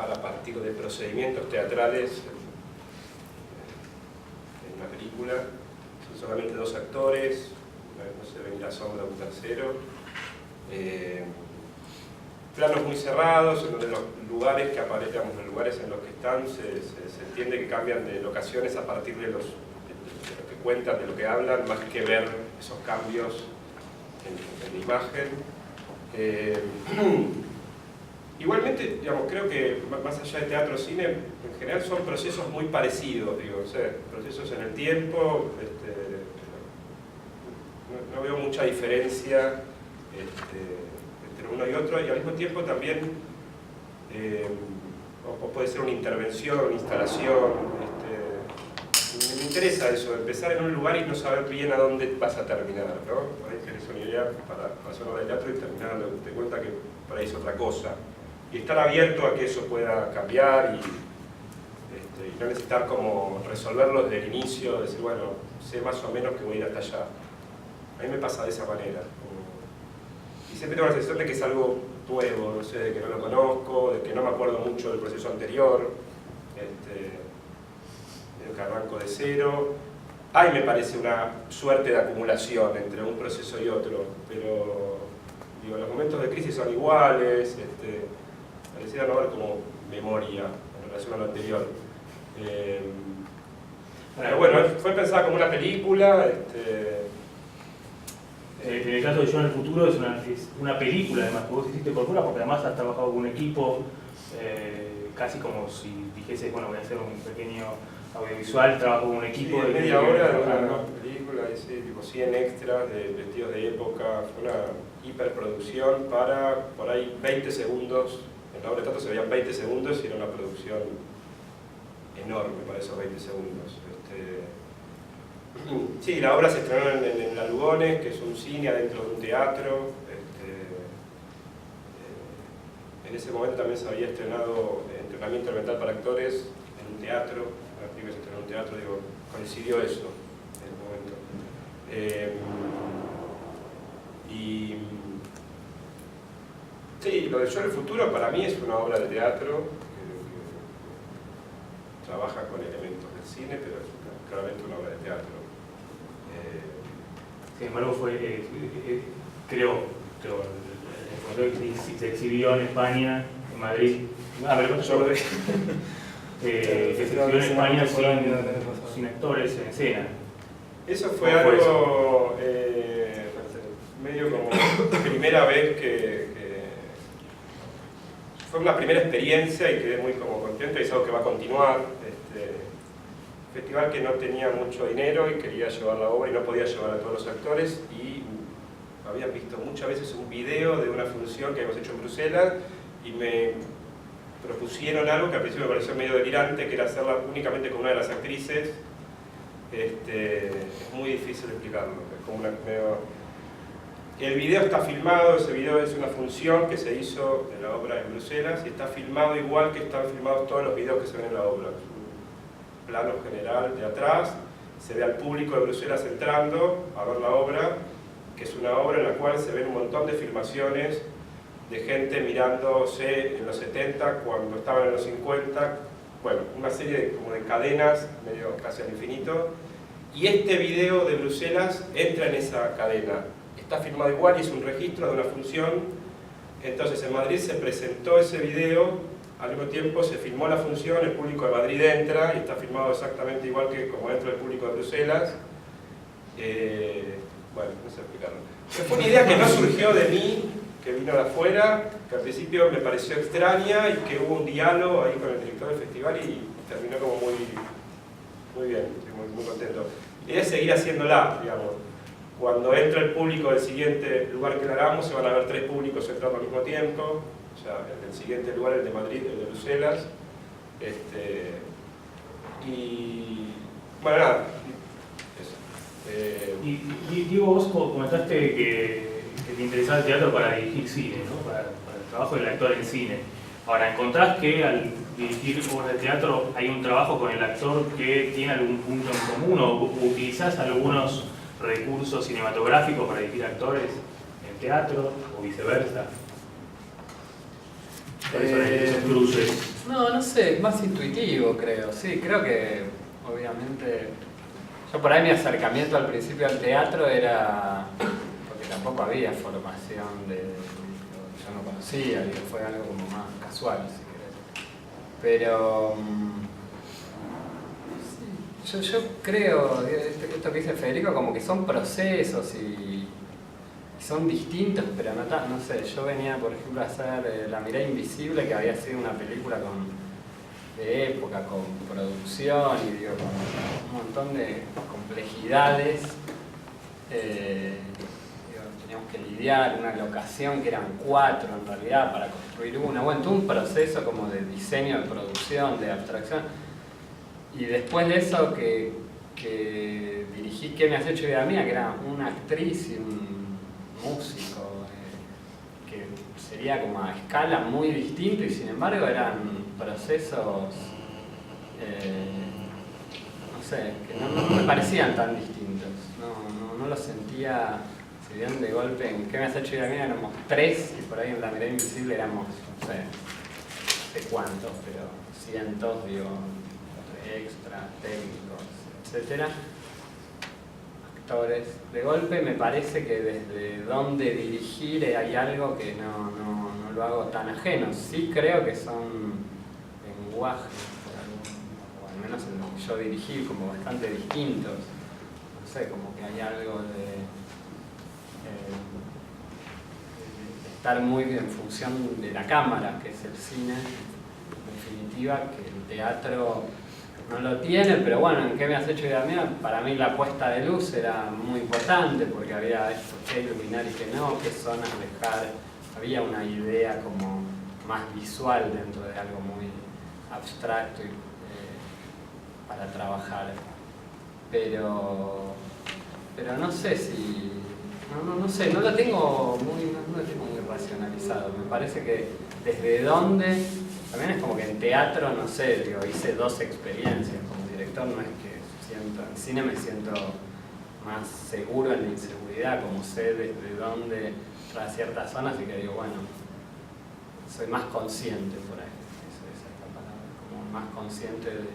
trabajar a partir de procedimientos teatrales en una película. Son solamente 2 actores, no se ve ni la sombra de un tercero. Planos muy cerrados, en donde los lugares que aparecen, los lugares en los que están, se entiende que cambian de locaciones a partir de lo que cuentan, de lo que hablan, más que ver esos cambios en la imagen. Igualmente, digamos, creo que más allá de teatro o cine, en general son procesos muy parecidos, digo, o sea, procesos en el tiempo, no veo mucha diferencia entre uno y otro, y al mismo tiempo también o puede ser una intervención, una instalación. Me interesa eso, empezar en un lugar y no saber bien a dónde vas a terminar, ¿no? Por ahí tenés una idea para hacer obra de teatro y terminar dándote cuenta que por ahí es otra cosa. Y estar abierto a que eso pueda cambiar y no necesitar como resolverlo desde el inicio, decir, bueno, sé más o menos que voy a ir hasta allá. A mí me pasa de esa manera. Y siempre tengo la sensación de que es algo nuevo, no sé, de que no lo conozco, de que no me acuerdo mucho del proceso anterior, de que arranco de cero. Ahí me parece una suerte de acumulación entre un proceso y otro, pero digo, los momentos de crisis son iguales, pareciera no haber como memoria en relación a lo anterior. Pero bueno, fue pensada como una película. En el caso de Yo en el futuro es una película, además, que vos hiciste por fuera, porque además has trabajado con un equipo, casi como si dijese, bueno, voy a hacer un pequeño audiovisual, trabajo con un equipo. Sí, de media hora de una película, tipo 100 extras de vestidos de época, fue una hiperproducción para por ahí 20 segundos, en la obra de teatro se veían 20 segundos y era una producción enorme para esos 20 segundos. Sí, la obra se estrenó en La Lugones, que es un cine adentro de un teatro. En ese momento también se había estrenado Entrenamiento Elemental para Actores en un teatro. La película se estrenó en un teatro, digo, coincidió eso en el momento. Y sí, lo de Yo en el futuro para mí es una obra de teatro que trabaja con elementos del cine, pero es claramente una obra de teatro. Sin embargo, creo se exhibió en España, en Madrid. Se exhibió en España sin actores en escena. Eso fue algo medio como primera vez que fue una primera experiencia y quedé muy como contento y es algo que va a continuar. Festival que no tenía mucho dinero y quería llevar la obra y no podía llevar a todos los actores, y habían visto muchas veces un video de una función que habíamos hecho en Bruselas y me propusieron algo que al principio me pareció medio delirante, que era hacerla únicamente con una de las actrices. Es muy difícil explicarlo, es como El video está filmado, ese video es una función que se hizo en la obra en Bruselas y está filmado igual que están filmados todos los videos que se ven en la obra. Plano general de atrás, se ve al público de Bruselas entrando a ver la obra, que es una obra en la cual se ven un montón de filmaciones de gente mirándose en los 70, cuando estaban en los 50, bueno, una serie como de cadenas, medio casi al infinito, y este video de Bruselas entra en esa cadena. Está filmado igual y es un registro de una función. Entonces en Madrid se presentó ese video, al mismo tiempo se filmó la función, el público de Madrid entra y está filmado exactamente igual que como entra el público de Bruselas. Bueno, no sé explicarlo. Fue una idea que no surgió de mí, que vino de afuera, que al principio me pareció extraña y que hubo un diálogo ahí con el director del festival y terminó como muy bien, estoy muy contento. La idea es seguir haciéndola, digamos. Cuando entra el público del siguiente lugar que le hagamos, se van a ver 3 públicos entrando al mismo tiempo. O sea, el siguiente lugar, el de Madrid, el de Bruselas. Y bueno, nada, eso. Y Diego, vos comentaste que te interesaba el teatro para dirigir cine, ¿no? Para el trabajo del actor en cine. Ahora, ¿encontrás que al dirigir obras de teatro hay un trabajo con el actor que tiene algún punto en común o utilizás algunos recursos cinematográficos para dirigir actores en teatro o viceversa? ¿Cuáles son esos cruces? No sé, es más intuitivo, creo. Sí, creo que, obviamente, yo por ahí mi acercamiento al principio al teatro era, porque tampoco había formación yo no conocía, digo, fue algo como más casual, si querés. Pero, sí, yo creo, esto que dice Federico, como que son procesos y son distintos, pero no sé, yo venía por ejemplo a hacer La mirada invisible, que había sido una película de época, con producción y digo, con un montón de complejidades. Teníamos que lidiar, una locación que eran 4 en realidad para construir una, bueno, todo un proceso como de diseño, de producción, de abstracción. Y después de eso que dirigí ¿Qué me has hecho vida mía?, que era una actriz y un músico, que sería como a escala muy distinta y sin embargo eran procesos, no sé, que no me parecían tan distintos, no los sentía, si bien de golpe en ¿Qué me has hecho vida mía? Éramos 3 y por ahí en La mirada invisible éramos, no sé cuántos, pero cientos, digo, extras, técnicos, etcétera. De golpe me parece que desde donde dirigir hay algo que no lo hago tan ajeno. Sí creo que son lenguajes, o al menos en lo que yo dirigí, como bastante distintos. No sé, como que hay algo de estar muy en función de la cámara, que es el cine, en definitiva, que el teatro no lo tiene, pero bueno, ¿en qué me has hecho vida mía? Para mí la puesta de luz era muy importante porque había esto, qué iluminar y qué no, qué zonas dejar, había una idea como más visual dentro de algo muy abstracto para trabajar. Pero no sé si, no sé, no lo tengo muy racionalizado. Me parece que desde dónde. También es como que en teatro, no sé, digo, hice 2 experiencias como director, no es que en cine me siento más seguro en la inseguridad, como sé desde dónde tras ciertas zonas y que digo, bueno, soy más consciente por ahí, esa es la palabra, como más consciente de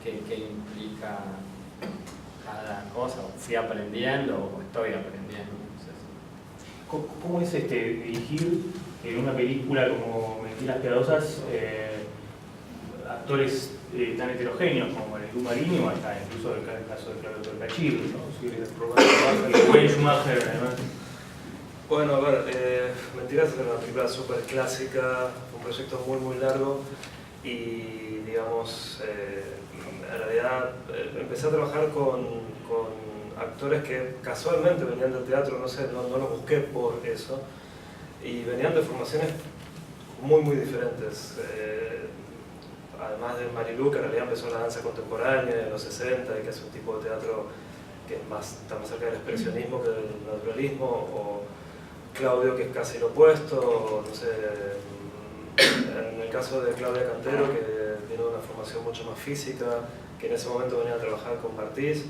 qué implica cada cosa, o fui aprendiendo o estoy aprendiendo. ¿Cómo es dirigir en una película como Mentiras Piadosas actores tan heterogéneos como Marilu Marini o hasta incluso el caso de Claudio Torcachir, ¿no? Wayne Schumacher, además? Bueno, a ver, Mentiras es una película súper clásica, un proyecto muy largo y digamos, en realidad empecé a trabajar con actores que casualmente venían del teatro, no sé, no los busqué por eso, y venían de formaciones muy diferentes. Además de Marilu, que en realidad empezó la danza contemporánea en los 60 y que es un tipo de teatro que está más cerca del expresionismo que del naturalismo, o Claudio, que es casi lo opuesto, no sé, en el caso de Claudia Cantero, que tiene una formación mucho más física, que en ese momento venía a trabajar con Bartiz,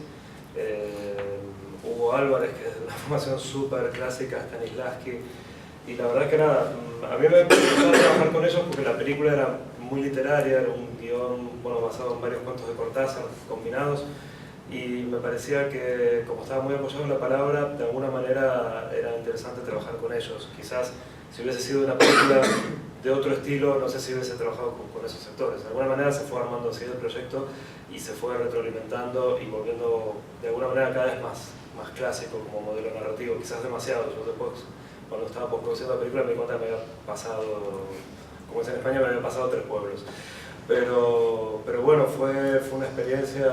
Hugo Álvarez, que es de una formación súper clásica, Stanislavski, y la verdad que nada, a mí me empezó a trabajar con ellos porque la película era muy literaria, era un guión basado en varios cuentos de Cortázar combinados, y me parecía que, como estaba muy apoyado en la palabra, de alguna manera era interesante trabajar con ellos. Quizás si hubiese sido una película de otro estilo, no sé si hubiese trabajado con esos sectores. De alguna manera se fue armando así el proyecto y se fue retroalimentando y volviendo de alguna manera cada vez más clásico como modelo narrativo, quizás demasiado. Yo después, cuando estaba produciendo la película, me di cuenta que me había pasado, como es en España, me había pasado 3 pueblos. Pero bueno, fue una experiencia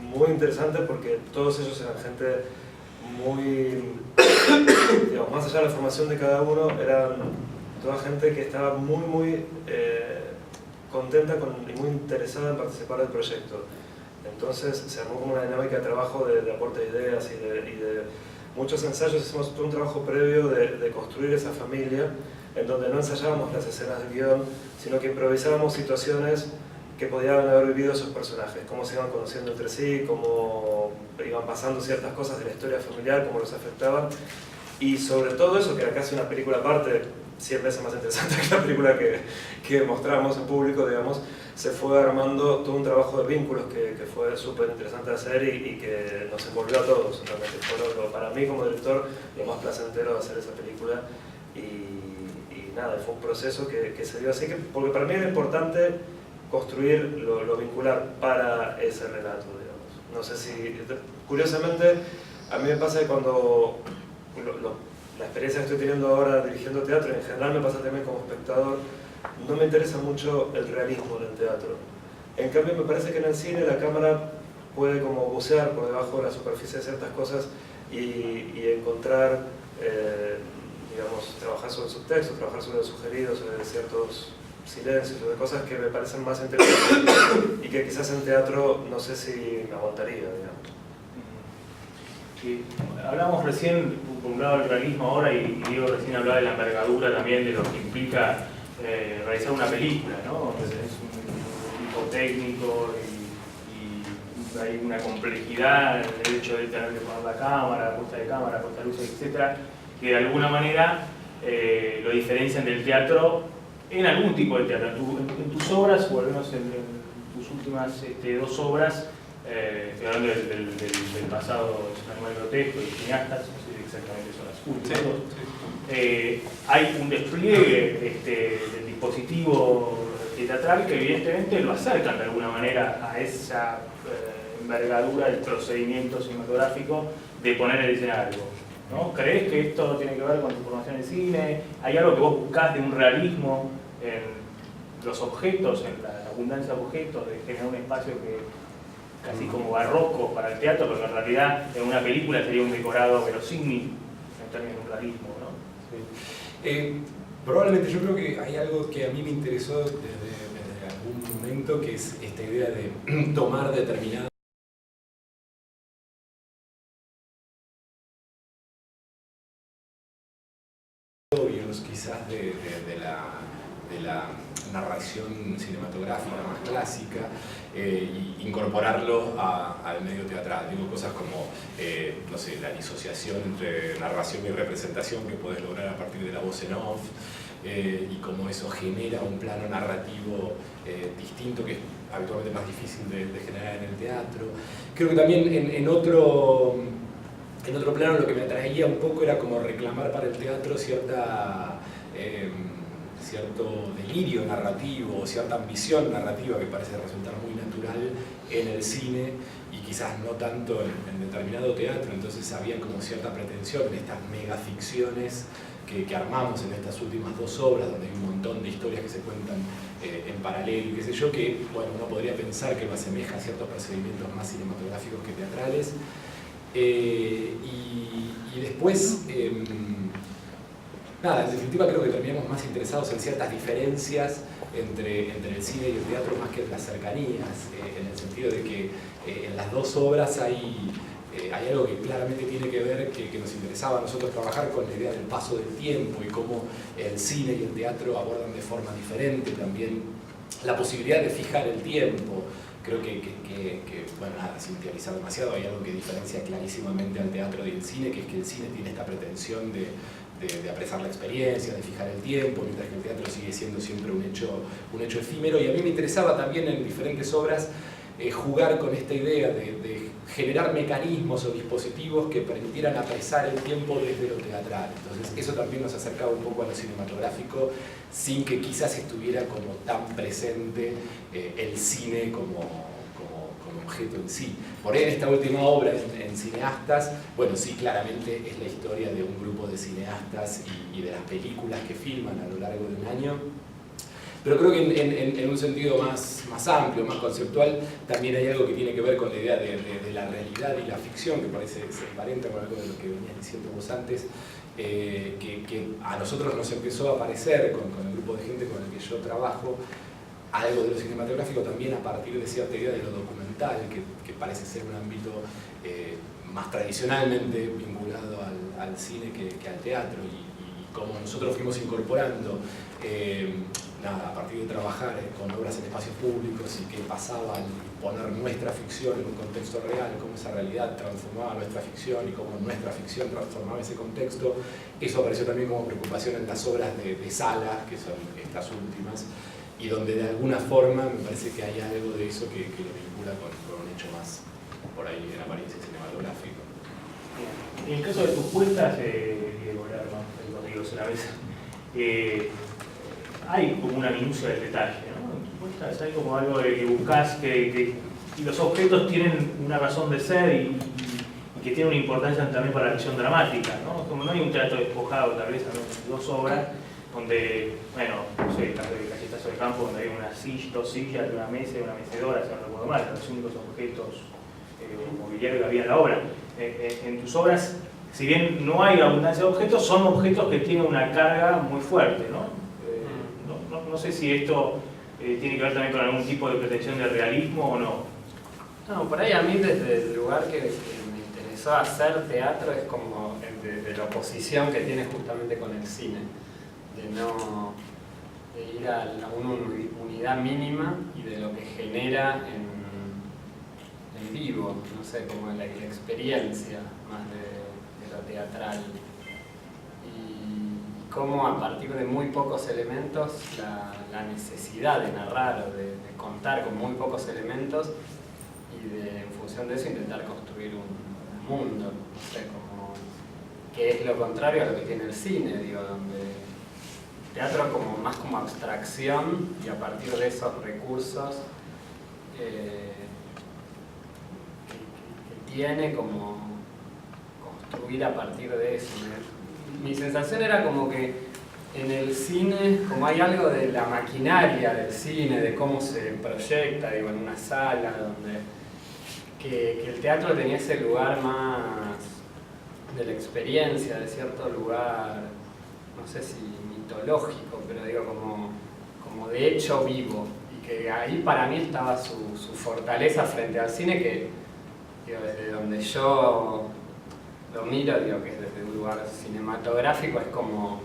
muy interesante porque todos ellos eran gente muy, digamos, más allá de la formación de cada uno, eran toda gente que estaba muy contenta y muy interesada en participar del proyecto. Entonces se armó como una dinámica de trabajo de aporte de ideas y de muchos ensayos. Hicimos todo un trabajo previo de construir esa familia, en donde no ensayábamos las escenas de guión, sino que improvisábamos situaciones que podían haber vivido esos personajes, cómo se iban conociendo entre sí, cómo iban pasando ciertas cosas de la historia familiar, cómo los afectaban, y sobre todo eso, que era casi una película aparte, 100 veces más interesante que la película que mostramos en público, digamos, se fue armando todo un trabajo de vínculos que fue súper interesante de hacer y que nos envolvió a todos. Realmente fue para mí como director lo más placentero de hacer esa película y nada, fue un proceso que se dio así, porque para mí era importante construir lo vincular para ese relato, digamos. No sé si, curiosamente, a mí me pasa que cuando la experiencia que estoy teniendo ahora dirigiendo teatro, en general me pasa también como espectador, no me interesa mucho el realismo del teatro. En cambio me parece que en el cine la cámara puede como bucear por debajo de la superficie de ciertas cosas y encontrar, digamos, trabajar sobre subtextos, trabajar sobre los sugeridos, sobre ciertos silencios, sobre cosas que me parecen más interesantes y que quizás en teatro no sé si me aguantaría, digamos. Sí. Hablamos recién, por un lado, del realismo ahora y Diego recién hablaba de la envergadura también, de lo que implica realizar una película, ¿no? Es un equipo técnico y hay una complejidad en el hecho de tener que poner la cámara, puesta de cámara, puesta de luces, etc., que de alguna manera lo diferencian del teatro en algún tipo de teatro. En tus obras, o al menos en tus últimas 2 obras, estoy hablando del pasado, es un animal grotesco, de cineastas, no sé si exactamente son las últimas. Sí. Hay un despliegue del dispositivo teatral que evidentemente lo acercan de alguna manera a esa envergadura del procedimiento cinematográfico de poner en escena algo, ¿no? ¿Crees que esto tiene que ver con tu formación en cine? ¿Hay algo que vos buscás de un realismo en los objetos, en la abundancia de objetos, de generar un espacio que casi como barroco para el teatro, pero en realidad en una película sería un decorado verosímil en términos de un realismo, ¿no? Sí. Probablemente yo creo que hay algo que a mí me interesó desde algún momento, que es esta idea de tomar determinados obvios quizás de la narración cinematográfica más clásica e incorporarlo al medio teatral. Digo, cosas como, no sé, la disociación entre narración y representación que puedes lograr a partir de la voz en off, y cómo eso genera un plano narrativo distinto que es habitualmente más difícil de generar en el teatro. Creo que también en otro plano lo que me atraía un poco era como reclamar para el teatro cierto delirio narrativo, cierta ambición narrativa que parece resultar muy natural en el cine y quizás no tanto en determinado teatro. Entonces había como cierta pretensión en estas megaficciones que armamos en estas últimas 2 obras, donde hay un montón de historias que se cuentan en paralelo y qué sé yo, que bueno, uno podría pensar que lo asemeja a ciertos procedimientos más cinematográficos que teatrales. Y después, nada, en definitiva creo que terminamos más interesados en ciertas diferencias entre el cine y el teatro más que en las cercanías, en el sentido de que en las 2 obras hay algo que claramente tiene que ver, que nos interesaba a nosotros trabajar con la idea del paso del tiempo y cómo el cine y el teatro abordan de forma diferente también la posibilidad de fijar el tiempo. Creo que bueno, nada, sin teorizar demasiado, hay algo que diferencia clarísimamente al teatro y el cine, que es que el cine tiene esta pretensión de apresar la experiencia, de fijar el tiempo, mientras que el teatro sigue siendo siempre un hecho efímero. Y a mí me interesaba también en diferentes obras jugar con esta idea de generar mecanismos o dispositivos que permitieran apresar el tiempo desde lo teatral. Entonces eso también nos acercaba un poco a lo cinematográfico, sin que quizás estuviera como tan presente el cine como objeto en sí. Por ahí en esta última obra, en Cineastas, bueno, sí, claramente es la historia de un grupo de cineastas y de las películas que filman a lo largo de un año. Pero creo que en un sentido más amplio, más conceptual, también hay algo que tiene que ver con la idea de la realidad y la ficción, que parece se emparenta con algo de lo que venías diciendo vos antes, que a nosotros nos empezó a aparecer con el grupo de gente con el que yo trabajo, algo de lo cinematográfico también a partir de cierta idea de lo documental, que parece ser un ámbito más tradicionalmente vinculado al cine que al teatro, y como nosotros fuimos incorporando nada, a partir de trabajar con obras en espacios públicos y qué pasaba al poner nuestra ficción en un contexto real, cómo esa realidad transformaba nuestra ficción y cómo nuestra ficción transformaba ese contexto, eso apareció también como preocupación en las obras de Sala, que son estas últimas, y donde de alguna forma me parece que hay algo de eso que lo vincula con un hecho más por ahí en apariencia cinematográfica. En el caso de tus puestas, Diego Lerma, Rodrigo Salavesa, hay como una minucia del detalle, ¿no? En tus puestas hay como algo de que buscas que los objetos tienen una razón de ser y que tienen una importancia también para la acción dramática, ¿no? Como no hay un teatro despojado, tal vez, ¿no? Dos obras donde, bueno, no sé, el caso de Cayetazo de Campo, donde hay una silla, dos sillas, una mesa y una mecedora, si no recuerdo mal, los únicos objetos mobiliarios que había en la obra. En tus obras, si bien no hay abundancia de objetos, son objetos que tienen una carga muy fuerte, ¿no? No sé si esto tiene que ver también con algún tipo de pretensión de realismo o no. No, por ahí a mí desde el lugar que me interesó hacer teatro es como de la oposición que tiene justamente con el cine, de ir a una unidad mínima y de lo que genera en vivo, no sé, como la experiencia más de lo teatral. Y cómo a partir de muy pocos elementos la necesidad de narrar o de contar con muy pocos elementos y en función de eso intentar construir un mundo, no sé, como que es lo contrario a lo que tiene el cine, digo, donde el teatro como más como abstracción y a partir de esos recursos que tiene como construir a partir de eso. Mi sensación era como que en el cine, como hay algo de la maquinaria del cine, de cómo se proyecta, digo, en una sala, donde que el teatro tenía ese lugar más de la experiencia, de cierto lugar, no sé si mitológico, pero digo como de hecho vivo, y que ahí para mí estaba su fortaleza frente al cine, que digo, desde donde yo lo miro, digo, que es desde un lugar cinematográfico, es como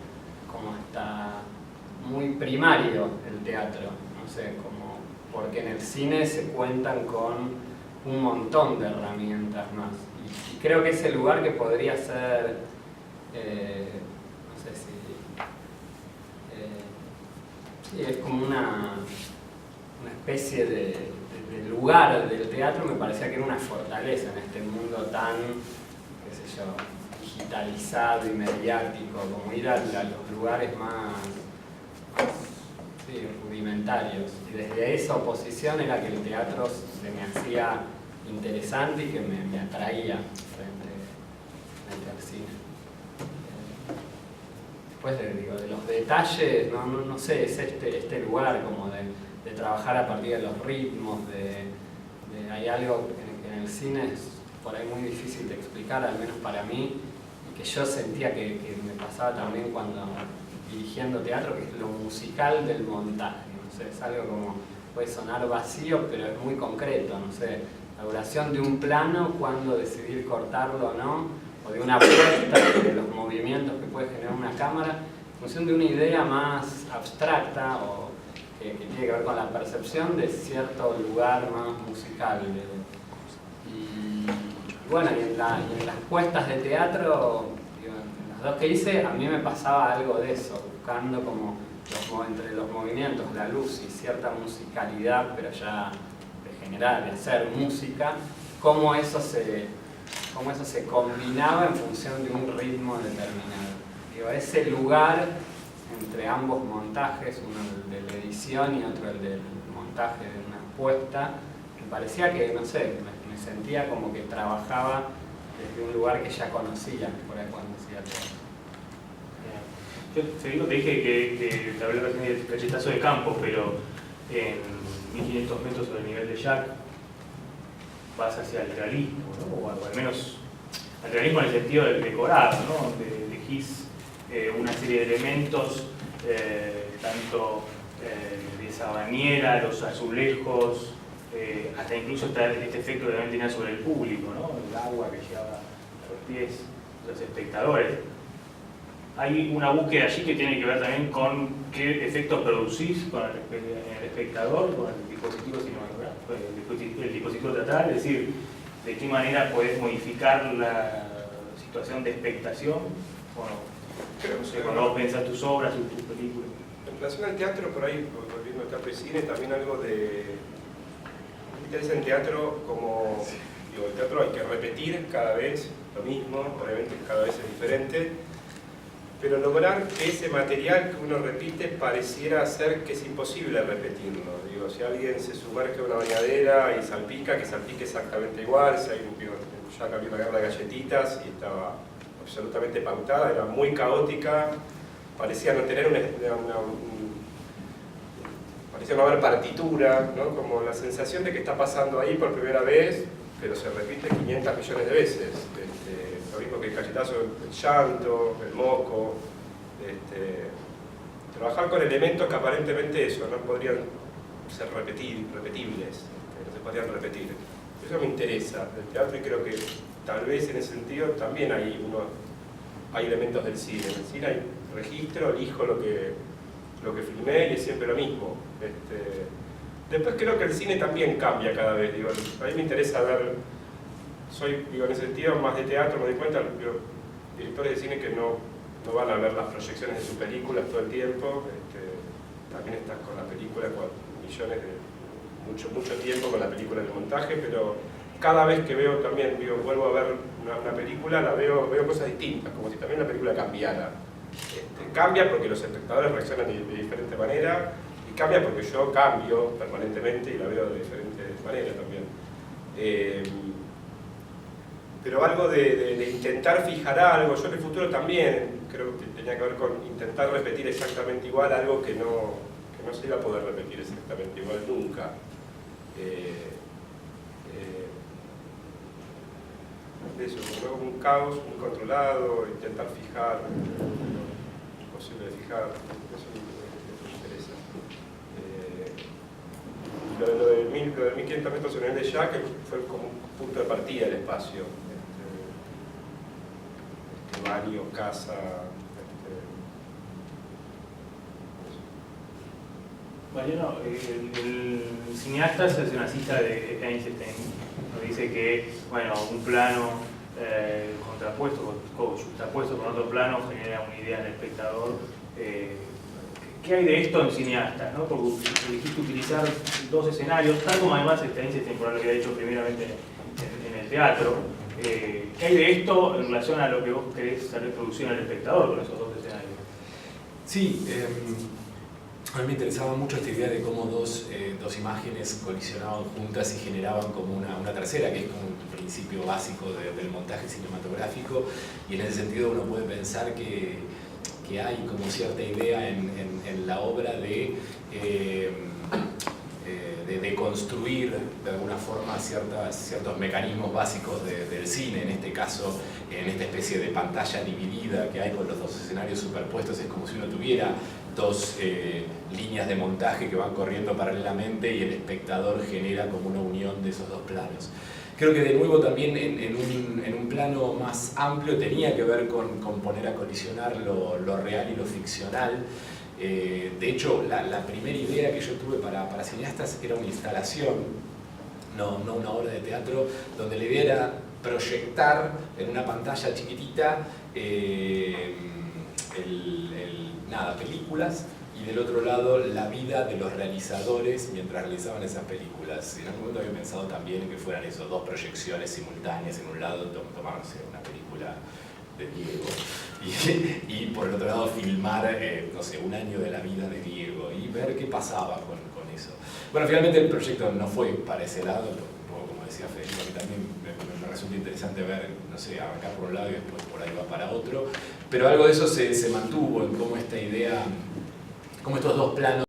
hasta muy primario el teatro, no sé, como porque en el cine se cuentan con un montón de herramientas más. Y creo que ese lugar que podría ser, no sé si... sí, es como una especie de lugar del teatro, me parecía que era una fortaleza en este mundo tan, qué sé yo, digitalizado y mediático, como ir a los lugares más sí, rudimentarios. Y desde esa oposición era que el teatro se me hacía interesante y que me atraía frente al cine. Después de los detalles, no sé, es este lugar como de trabajar a partir de los ritmos, hay algo que en el cine es por ahí muy difícil de explicar, al menos para mí, y que yo sentía que me pasaba también cuando dirigiendo teatro, que es lo musical del montaje, no sé, es algo como, puede sonar vacío, pero es muy concreto, no sé, la duración de un plano, cuándo decidir cortarlo o no, o de una puesta, de los movimientos que puede generar una cámara, en función de una idea más abstracta o que tiene que ver con la percepción de cierto lugar más musical. Y bueno, y en las puestas de teatro, digo, en las dos que hice, a mí me pasaba algo de eso, buscando como entre los movimientos, la luz y cierta musicalidad, pero ya de generar, de hacer música, cómo eso se combinaba en función de un ritmo determinado. Digo, ese lugar entre ambos montajes, uno el de la edición y otro el del montaje de una puesta, me parecía que, no sé, me sentía como que trabajaba desde un lugar que ya conocía, por ahí cuando hacía todo. Yo te dije que te hablé recién del Cayetazo de Campo, pero en 1500 metros sobre el nivel de Jacques vas hacia el realismo, ¿no? O al menos el realismo en el sentido del decorado, ¿no? Donde elegís una serie de elementos, tanto de esa bañera, los azulejos, hasta incluso este efecto que también tenía sobre el público, ¿no? El agua que llegaba a los pies de los espectadores. hay una búsqueda allí que tiene que ver también con qué efectos producís con el espectador, con el dispositivo cinematográfico, el dispositivo teatral, es decir, de qué manera podés modificar la situación de expectación, Creo no sé, que cuando vos pensás tus obras, tus películas. en relación al teatro, por ahí, volviendo al teatro y cine, también algo de... Me interesa en teatro como... Digo, el teatro hay que repetir cada vez lo mismo, obviamente cada vez es diferente, pero lograr que ese material que uno repite pareciera ser que es imposible repetirlo. Digo, si alguien se sumerge en una bañadera y salpica, que salpique exactamente igual. Si hay ya cambió la guerra de galletitas y estaba absolutamente pautada, era muy caótica, parecía no tener parecía no haber partitura, ¿no? Como la sensación de que está pasando ahí por primera vez, pero se repite 500 millones de veces. Lo mismo que el cachetazo, el llanto, el moco. Trabajar con elementos que aparentemente eso, no podrían ser repetibles, no se podrían repetir. Eso me interesa del teatro y creo que tal vez en ese sentido también hay elementos del cine. En el cine hay registro, elijo lo que filmé y es siempre lo mismo. Después creo que el cine también cambia cada vez. Digo, a mí me interesa ver, en ese sentido más de teatro, me doy cuenta, directores de cine que no van a ver las proyecciones de sus películas todo el tiempo. También estás con la película con millones de, mucho tiempo con la película en el montaje, pero cada vez que veo también, vuelvo a ver una película, veo cosas distintas, como si también la película cambiara. Cambia porque los espectadores reaccionan de diferente manera, y cambia porque yo cambio permanentemente y la veo de diferente manera también. Pero algo de intentar fijar algo, yo en el futuro también creo que tenía que ver con intentar repetir exactamente igual algo que no se iba a poder repetir exactamente igual nunca. Eso, como un caos muy controlado, intentar fijar, imposible de fijar, eso me interesa. Lo de 1500 metros en el de Jacques fue como un punto de partida del espacio. Baño, casa. Mariano, el cineasta se hace una cita de Einstein, donde dice que, bueno, un plano contrapuesto con otro plano genera una idea en el espectador. ¿Qué hay de esto en cineastas, ¿no? Porque elegiste utilizar dos escenarios, tal como además Einstein por lo que había hecho primeramente en el teatro. ¿Qué hay de esto en relación a lo que vos querés hacer producción al espectador con esos dos escenarios? Sí, a mí me interesaba mucho esta idea de cómo dos imágenes colisionaban juntas y generaban como una tercera, que es como un principio básico del montaje cinematográfico, y en ese sentido uno puede pensar que hay como cierta idea en la obra de construir de alguna forma ciertos mecanismos básicos del cine, en este caso, en esta especie de pantalla dividida que hay con los dos escenarios superpuestos. Es como si uno tuviera dos líneas de montaje que van corriendo paralelamente y el espectador genera como una unión de esos dos planos. Creo que de nuevo también en un plano más amplio tenía que ver con poner a colisionar lo real y lo ficcional. De hecho, la primera idea que yo tuve para cineastas era una instalación, no una obra de teatro, donde la idea era proyectar en una pantalla chiquitita películas, y del otro lado la vida de los realizadores mientras realizaban esas películas. En algún momento había pensado también en que fueran esos dos proyecciones simultáneas, en un lado tomarse una película de Diego y por el otro lado filmar, no sé, un año de la vida de Diego y ver qué pasaba con eso. Bueno, finalmente el proyecto no fue para ese lado, un poco como decía Federico, que también me resulta interesante ver, no sé, arrancar por un lado y después por ahí va para otro, pero algo de eso se mantuvo en cómo esta idea, cómo estos dos planos